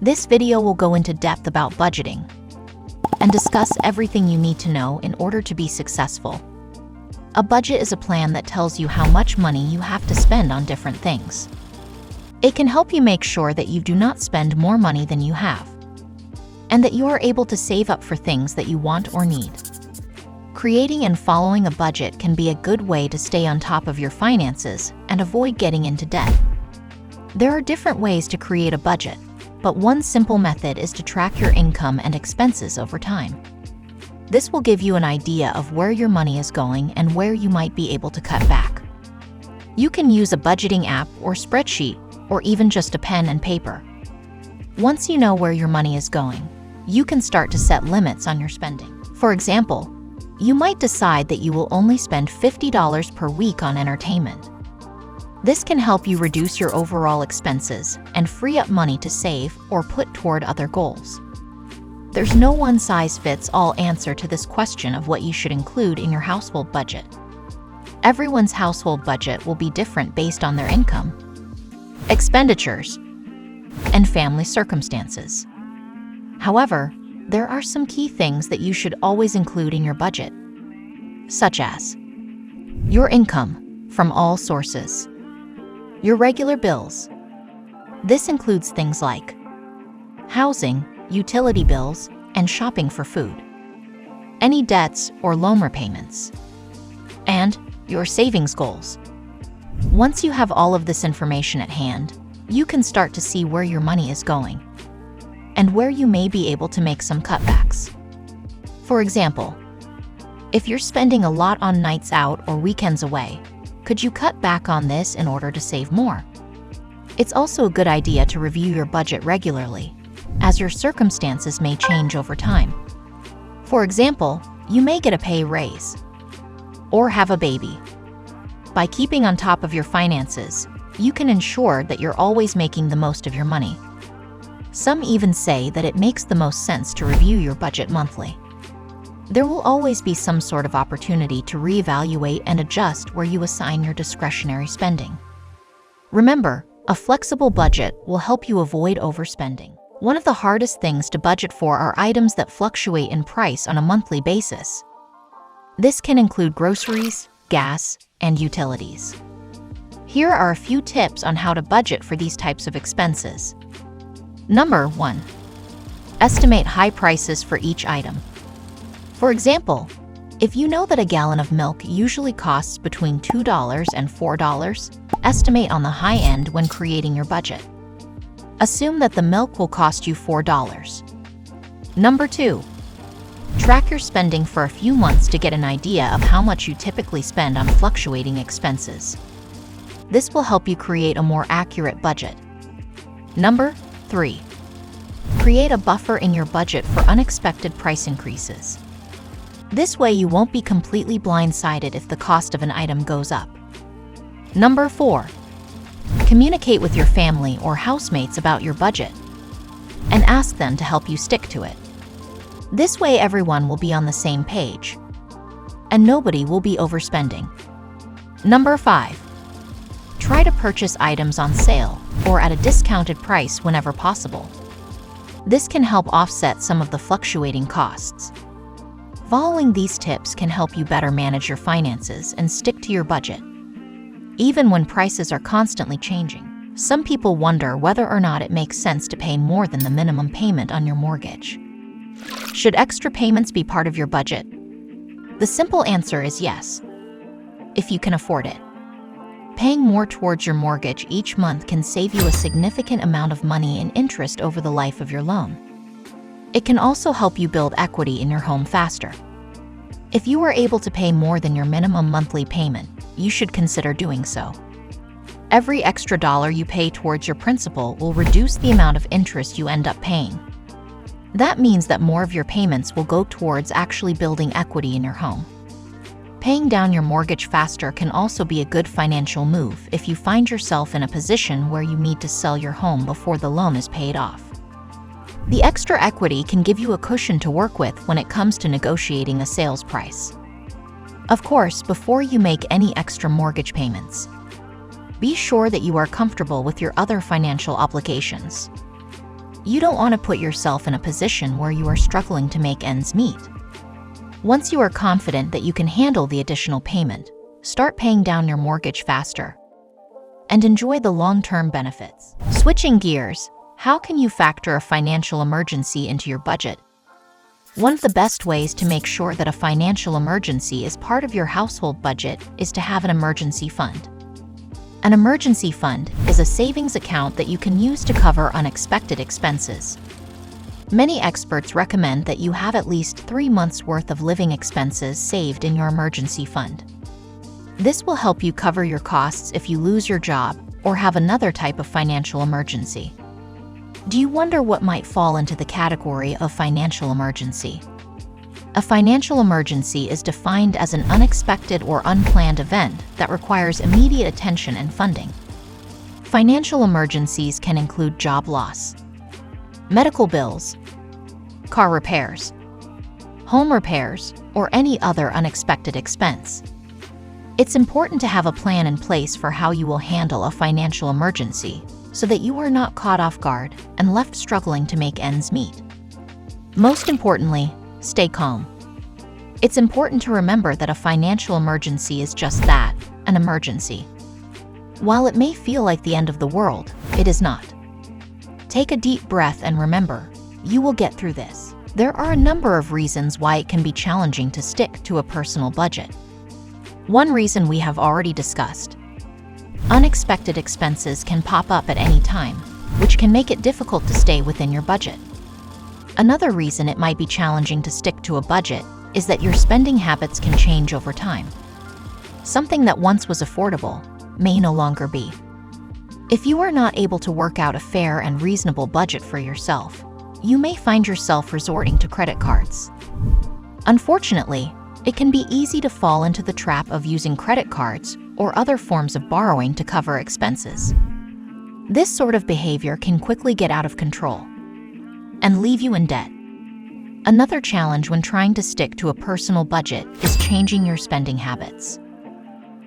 This video will go into depth about budgeting and discuss everything you need to know in order to be successful. A budget is a plan that tells you how much money you have to spend on different things. It can help you make sure that you do not spend more money than you have, and that you are able to save up for things that you want or need. Creating and following a budget can be a good way to stay on top of your finances and avoid getting into debt. There are different ways to create a budget, but one simple method is to track your income and expenses over time. This will give you an idea of where your money is going and where you might be able to cut back. You can use a budgeting app or spreadsheet, or even just a pen and paper. Once you know where your money is going, you can start to set limits on your spending. For example, you might decide that you will only spend $50 per week on entertainment. This can help you reduce your overall expenses and free up money to save or put toward other goals. There's no one-size-fits-all answer to this question of what you should include in your household budget. Everyone's household budget will be different based on their income, expenditures, and family circumstances. However, there are some key things that you should always include in your budget, such as your income from all sources, your regular bills. This includes things like housing, utility bills, and shopping for food, any debts or loan repayments, and your savings goals. Once you have all of this information at hand, you can start to see where your money is going and where you may be able to make some cutbacks. For example, if you're spending a lot on nights out or weekends away, could you cut back on this in order to save more? It's also a good idea to review your budget regularly, as your circumstances may change over time. For example, you may get a pay raise or have a baby. By keeping on top of your finances, you can ensure that you're always making the most of your money. Some even say that it makes the most sense to review your budget monthly. There will always be some sort of opportunity to reevaluate and adjust where you assign your discretionary spending. Remember, a flexible budget will help you avoid overspending. One of the hardest things to budget for are items that fluctuate in price on a monthly basis. This can include groceries, gas, and utilities. Here are a few tips on how to budget for these types of expenses. Number 1. Estimate high prices for each item. For example, if you know that a gallon of milk usually costs between $2 and $4, estimate on the high end when creating your budget. Assume that the milk will cost you $4. Number 2. Track your spending for a few months to get an idea of how much you typically spend on fluctuating expenses. This will help you create a more accurate budget. Number 3. Create a buffer in your budget for unexpected price increases. This way you won't be completely blindsided if the cost of an item goes up. Number 4. Communicate with your family or housemates about your budget and ask them to help you stick to it. This way everyone will be on the same page and nobody will be overspending. Number 5. Try to purchase items on sale or at a discounted price whenever possible. This can help offset some of the fluctuating costs. Following these tips can help you better manage your finances and stick to your budget. Even when prices are constantly changing, some people wonder whether or not it makes sense to pay more than the minimum payment on your mortgage. Should extra payments be part of your budget? The simple answer is yes, if you can afford it. Paying more towards your mortgage each month can save you a significant amount of money in interest over the life of your loan. It can also help you build equity in your home faster. If you are able to pay more than your minimum monthly payment, you should consider doing so. Every extra dollar you pay towards your principal will reduce the amount of interest you end up paying. That means that more of your payments will go towards actually building equity in your home. Paying down your mortgage faster can also be a good financial move if you find yourself in a position where you need to sell your home before the loan is paid off. The extra equity can give you a cushion to work with when it comes to negotiating a sales price. Of course, before you make any extra mortgage payments, be sure that you are comfortable with your other financial obligations. You don't want to put yourself in a position where you are struggling to make ends meet. Once you are confident that you can handle the additional payment, start paying down your mortgage faster and enjoy the long-term benefits. Switching gears, how can you factor a financial emergency into your budget? One of the best ways to make sure that a financial emergency is part of your household budget is to have an emergency fund. An emergency fund is a savings account that you can use to cover unexpected expenses. Many experts recommend that you have at least 3 months' worth of living expenses saved in your emergency fund. This will help you cover your costs if you lose your job or have another type of financial emergency. Do you wonder what might fall into the category of financial emergency? A financial emergency is defined as an unexpected or unplanned event that requires immediate attention and funding. Financial emergencies can include job loss, medical bills, car repairs, home repairs, or any other unexpected expense. It's important to have a plan in place for how you will handle a financial emergency so that you are not caught off guard and left struggling to make ends meet. Most importantly, stay calm. It's important to remember that a financial emergency is just that, an emergency. While it may feel like the end of the world, it is not. Take a deep breath and remember, you will get through this. There are a number of reasons why it can be challenging to stick to a personal budget. One reason we have already discussed. Unexpected expenses can pop up at any time, which can make it difficult to stay within your budget. Another reason it might be challenging to stick to a budget is that your spending habits can change over time. Something that once was affordable may no longer be. If you are not able to work out a fair and reasonable budget for yourself, you may find yourself resorting to credit cards. Unfortunately, it can be easy to fall into the trap of using credit cards or other forms of borrowing to cover expenses. This sort of behavior can quickly get out of control and leave you in debt. Another challenge when trying to stick to a personal budget is changing your spending habits.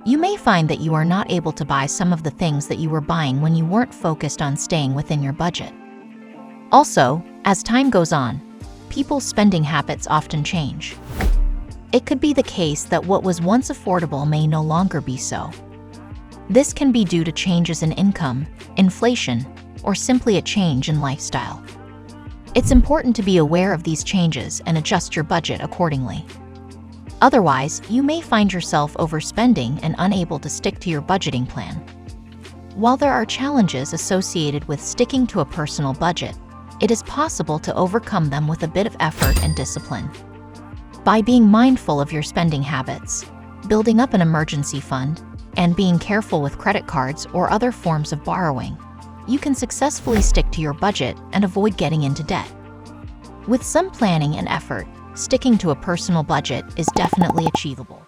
You may find that you are not able to buy some of the things that you were buying when you weren't focused on staying within your budget. Also, as time goes on, people's spending habits often change. It could be the case that what was once affordable may no longer be so. This can be due to changes in income, inflation, or simply a change in lifestyle. It's important to be aware of these changes and adjust your budget accordingly. Otherwise, you may find yourself overspending and unable to stick to your budgeting plan. While there are challenges associated with sticking to a personal budget, it is possible to overcome them with a bit of effort and discipline. By being mindful of your spending habits, building up an emergency fund, and being careful with credit cards or other forms of borrowing, you can successfully stick to your budget and avoid getting into debt. With some planning and effort, sticking to a personal budget is definitely achievable.